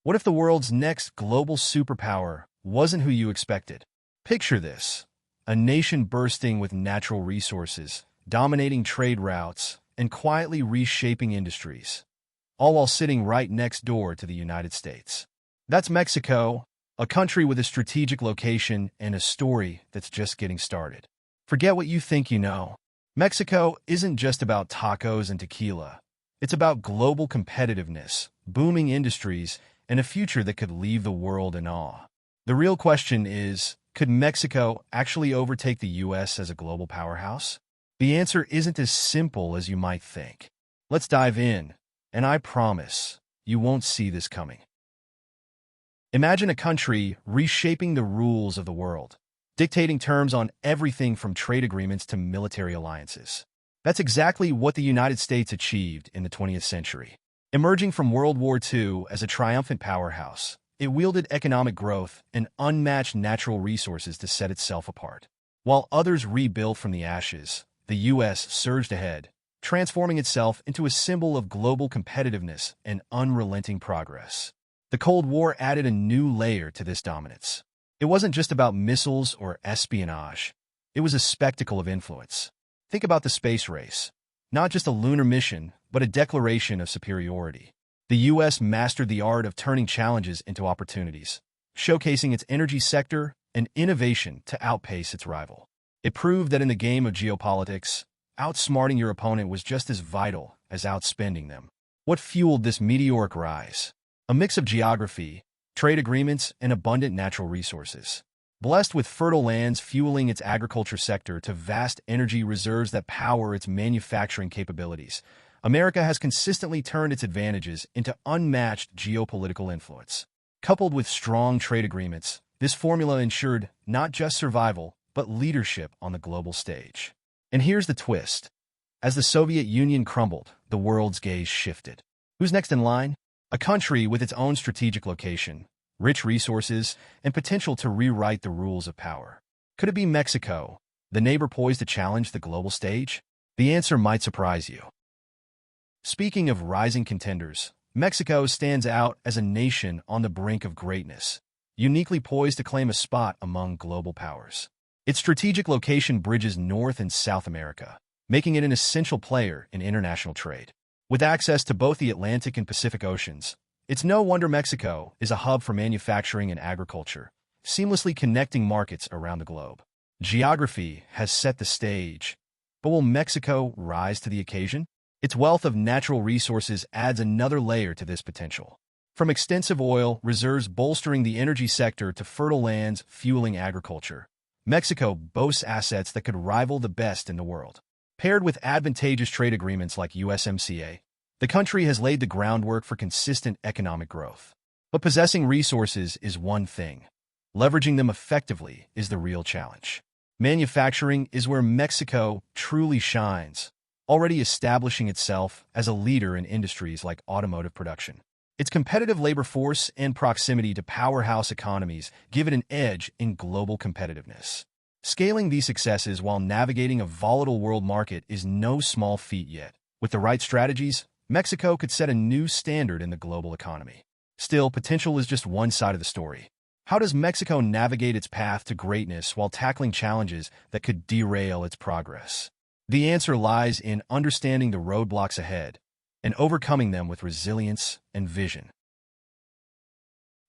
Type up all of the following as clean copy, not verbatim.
What if the world's next global superpower wasn't who you expected? Picture this: a nation bursting with natural resources, dominating trade routes, and quietly reshaping industries, all while sitting right next door to the United States. That's Mexico, a country with a strategic location and a story that's just getting started. Forget what you think you know. Mexico isn't just about tacos and tequila. It's about global competitiveness, booming industries, and a future that could leave the world in awe. The real question is, could Mexico actually overtake the US as a global powerhouse? The answer isn't as simple as you might think. Let's dive in, and I promise you won't see this coming. Imagine a country reshaping the rules of the world, dictating terms on everything from trade agreements to military alliances. That's exactly what the United States achieved in the 20th century. Emerging from World War II as a triumphant powerhouse, it wielded economic growth and unmatched natural resources to set itself apart. While others rebuilt from the ashes, the U.S. surged ahead, transforming itself into a symbol of global competitiveness and unrelenting progress. The Cold War added a new layer to this dominance. It wasn't just about missiles or espionage. It was a spectacle of influence. Think about the space race. Not just a lunar mission, but a declaration of superiority. The U.S. mastered the art of turning challenges into opportunities, showcasing its energy sector and innovation to outpace its rival. It proved that in the game of geopolitics, outsmarting your opponent was just as vital as outspending them. What fueled this meteoric rise? A mix of geography, trade agreements, and abundant natural resources. Blessed with fertile lands fueling its agriculture sector to vast energy reserves that power its manufacturing capabilities, America has consistently turned its advantages into unmatched geopolitical influence. Coupled with strong trade agreements, this formula ensured not just survival, but leadership on the global stage. And here's the twist. As the Soviet Union crumbled, the world's gaze shifted. Who's next in line? A country with its own strategic location, rich resources, and potential to rewrite the rules of power. Could it be Mexico, the neighbor poised to challenge the global stage? The answer might surprise you. Speaking of rising contenders, Mexico stands out as a nation on the brink of greatness, uniquely poised to claim a spot among global powers. Its strategic location bridges North and South America, making it an essential player in international trade. With access to both the Atlantic and Pacific Oceans, it's no wonder Mexico is a hub for manufacturing and agriculture, seamlessly connecting markets around the globe. Geography has set the stage, but will Mexico rise to the occasion? Its wealth of natural resources adds another layer to this potential. From extensive oil reserves bolstering the energy sector to fertile lands fueling agriculture, Mexico boasts assets that could rival the best in the world. Paired with advantageous trade agreements like USMCA, the country has laid the groundwork for consistent economic growth. But possessing resources is one thing. Leveraging them effectively is the real challenge. Manufacturing is where Mexico truly shines, already establishing itself as a leader in industries like automotive production. Its competitive labor force and proximity to powerhouse economies give it an edge in global competitiveness. Scaling these successes while navigating a volatile world market is no small feat yet. With the right strategies, Mexico could set a new standard in the global economy. Still, potential is just one side of the story. How does Mexico navigate its path to greatness while tackling challenges that could derail its progress? The answer lies in understanding the roadblocks ahead and overcoming them with resilience and vision.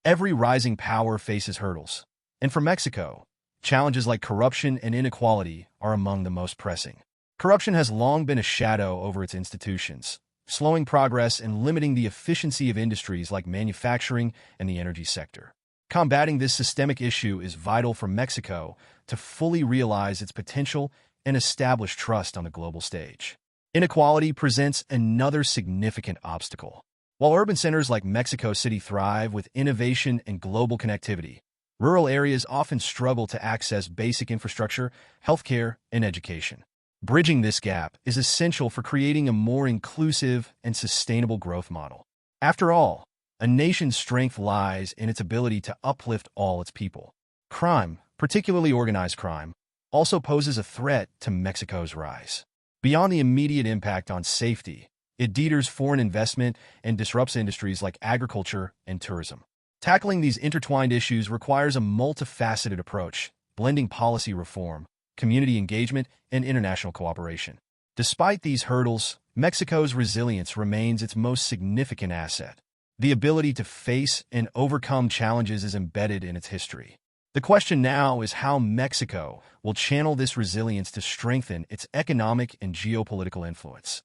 Every rising power faces hurdles, and for Mexico, challenges like corruption and inequality are among the most pressing. Corruption has long been a shadow over its institutions, slowing progress and limiting the efficiency of industries like manufacturing and the energy sector. Combating this systemic issue is vital for Mexico to fully realize its potential and establish trust on the global stage. Inequality presents another significant obstacle. While urban centers like Mexico City thrive with innovation and global connectivity, rural areas often struggle to access basic infrastructure, healthcare, and education. Bridging this gap is essential for creating a more inclusive and sustainable growth model. After all, a nation's strength lies in its ability to uplift all its people. Crime, particularly organized crime, also poses a threat to Mexico's rise. Beyond the immediate impact on safety, It deters foreign investment and disrupts industries like agriculture and tourism. Tackling these intertwined issues requires a multifaceted approach, blending policy reform, community engagement, and international cooperation. Despite these hurdles, Mexico's resilience remains its most significant asset. The ability to face and overcome challenges is embedded in its history. The question now is how Mexico will channel this resilience to strengthen its economic and geopolitical influence.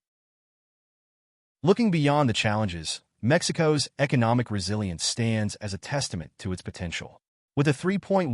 Looking beyond the challenges, Mexico's economic resilience stands as a testament to its potential. With a 3.1%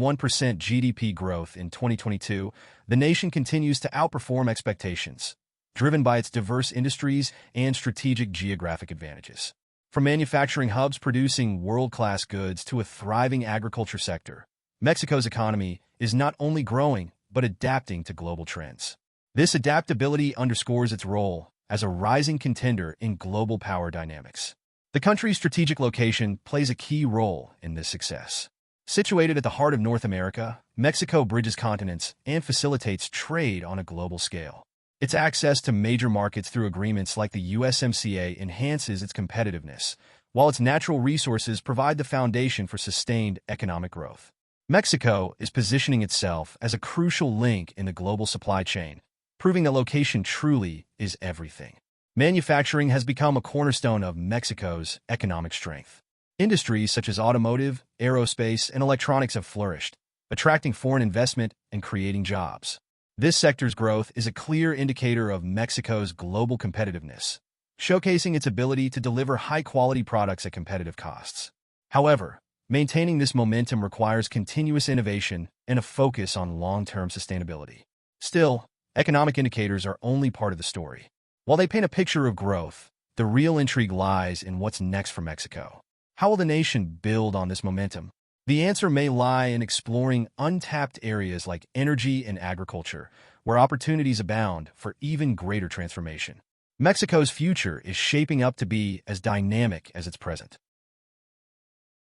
GDP growth in 2022, the nation continues to outperform expectations, driven by its diverse industries and strategic geographic advantages. From manufacturing hubs producing world-class goods to a thriving agriculture sector, Mexico's economy is not only growing, but adapting to global trends. This adaptability underscores its role as a rising contender in global power dynamics. The country's strategic location plays a key role in this success. Situated at the heart of North America, Mexico bridges continents and facilitates trade on a global scale. Its access to major markets through agreements like the USMCA enhances its competitiveness, while its natural resources provide the foundation for sustained economic growth. Mexico is positioning itself as a crucial link in the global supply chain, proving that location truly is everything. Manufacturing has become a cornerstone of Mexico's economic strength. Industries such as automotive, aerospace, and electronics have flourished, attracting foreign investment and creating jobs. This sector's growth is a clear indicator of Mexico's global competitiveness, showcasing its ability to deliver high-quality products at competitive costs. However, maintaining this momentum requires continuous innovation and a focus on long-term sustainability. Still, economic indicators are only part of the story. While they paint a picture of growth, the real intrigue lies in what's next for Mexico. How will the nation build on this momentum? The answer may lie in exploring untapped areas like energy and agriculture, where opportunities abound for even greater transformation. Mexico's future is shaping up to be as dynamic as its present.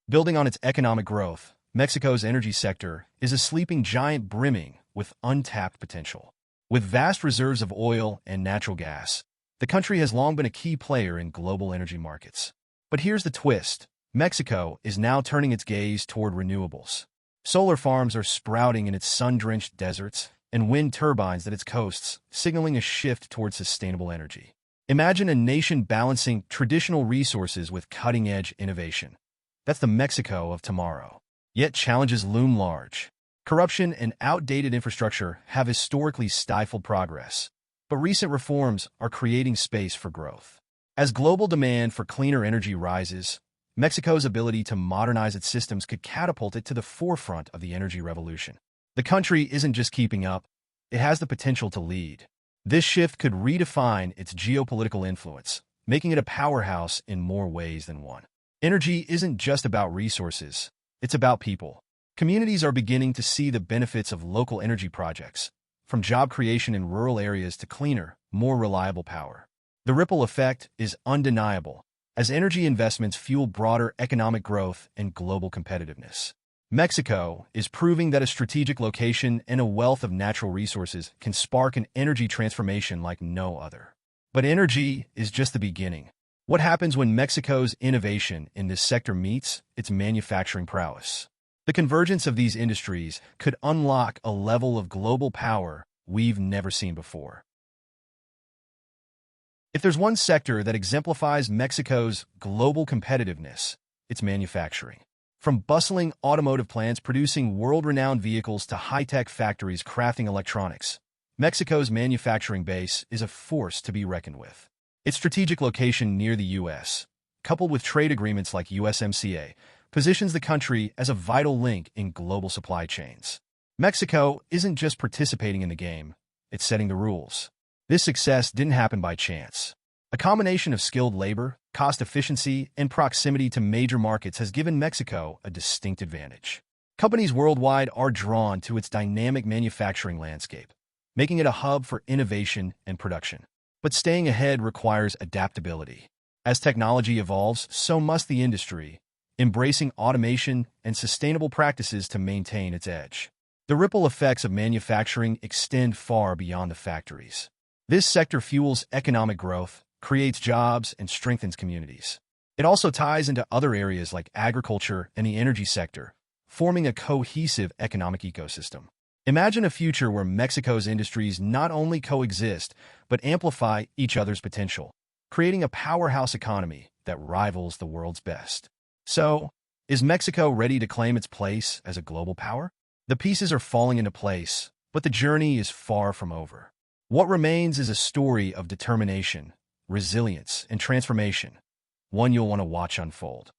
Building on its economic growth, Mexico's energy sector is a sleeping giant brimming with untapped potential. With vast reserves of oil and natural gas, the country has long been a key player in global energy markets. But here's the twist. Mexico is now turning its gaze toward renewables. Solar farms are sprouting in its sun-drenched deserts, and wind turbines at its coasts, signaling a shift toward sustainable energy. Imagine a nation balancing traditional resources with cutting-edge innovation. That's the Mexico of tomorrow. Yet challenges loom large. Corruption and outdated infrastructure have historically stifled progress, but recent reforms are creating space for growth. As global demand for cleaner energy rises, Mexico's ability to modernize its systems could catapult it to the forefront of the energy revolution. The country isn't just keeping up, it has the potential to lead. This shift could redefine its geopolitical influence, making it a powerhouse in more ways than one. Energy isn't just about resources, it's about people. Communities are beginning to see the benefits of local energy projects, from job creation in rural areas to cleaner, more reliable power. The ripple effect is undeniable, as energy investments fuel broader economic growth and global competitiveness. Mexico is proving that a strategic location and a wealth of natural resources can spark an energy transformation like no other. But energy is just the beginning. What happens when Mexico's innovation in this sector meets its manufacturing prowess? The convergence of these industries could unlock a level of global power we've never seen before. If there's one sector that exemplifies Mexico's global competitiveness, it's manufacturing. From bustling automotive plants producing world-renowned vehicles to high-tech factories crafting electronics, Mexico's manufacturing base is a force to be reckoned with. Its strategic location near the U.S., coupled with trade agreements like USMCA, positions the country as a vital link in global supply chains. Mexico isn't just participating in the game, it's setting the rules. This success didn't happen by chance. A combination of skilled labor, cost efficiency, and proximity to major markets has given Mexico a distinct advantage. Companies worldwide are drawn to its dynamic manufacturing landscape, making it a hub for innovation and production. But staying ahead requires adaptability. As technology evolves, so must the industry, embracing automation and sustainable practices to maintain its edge. The ripple effects of manufacturing extend far beyond the factories. This sector fuels economic growth, creates jobs, and strengthens communities. It also ties into other areas like agriculture and the energy sector, forming a cohesive economic ecosystem. Imagine a future where Mexico's industries not only coexist, but amplify each other's potential, creating a powerhouse economy that rivals the world's best. So, is Mexico ready to claim its place as a global power? The pieces are falling into place, but the journey is far from over. What remains is a story of determination, resilience, and transformation, one you'll want to watch unfold.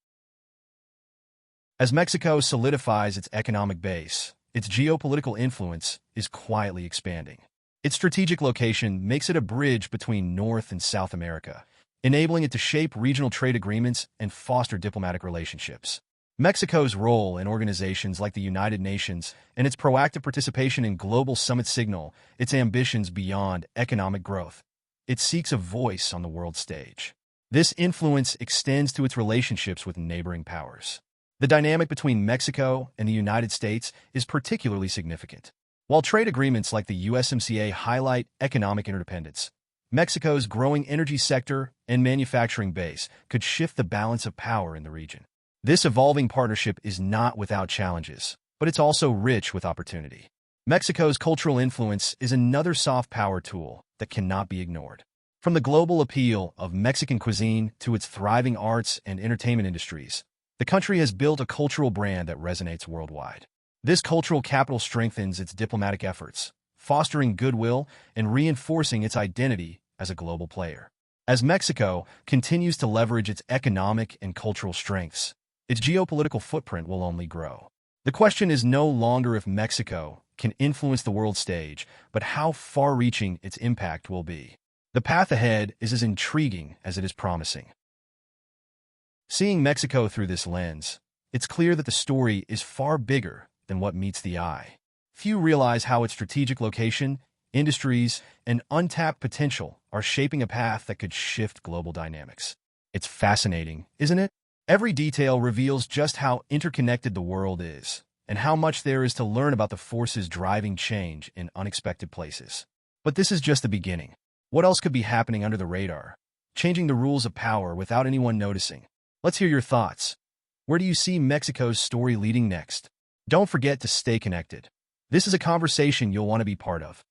As Mexico solidifies its economic base, its geopolitical influence is quietly expanding. Its strategic location makes it a bridge between North and South America, enabling it to shape regional trade agreements and foster diplomatic relationships. Mexico's role in organizations like the United Nations and its proactive participation in global summits signal its ambitions beyond economic growth. It seeks a voice on the world stage. This influence extends to its relationships with neighboring powers. The dynamic between Mexico and the United States is particularly significant. While trade agreements like the USMCA highlight economic interdependence, Mexico's growing energy sector and manufacturing base could shift the balance of power in the region. This evolving partnership is not without challenges, but it's also rich with opportunity. Mexico's cultural influence is another soft power tool that cannot be ignored. From the global appeal of Mexican cuisine to its thriving arts and entertainment industries, the country has built a cultural brand that resonates worldwide. This cultural capital strengthens its diplomatic efforts, fostering goodwill and reinforcing its identity as a global player. As Mexico continues to leverage its economic and cultural strengths, its geopolitical footprint will only grow. The question is no longer if Mexico can influence the world stage, but how far-reaching its impact will be. The path ahead is as intriguing as it is promising. Seeing Mexico through this lens, it's clear that the story is far bigger than what meets the eye. Few realize how its strategic location, industries, and untapped potential are shaping a path that could shift global dynamics. It's fascinating, isn't it? Every detail reveals just how interconnected the world is, and how much there is to learn about the forces driving change in unexpected places. But this is just the beginning. What else could be happening under the radar, changing the rules of power without anyone noticing? Let's hear your thoughts. Where do you see Mexico's story leading next? Don't forget to stay connected. This is a conversation you'll want to be part of.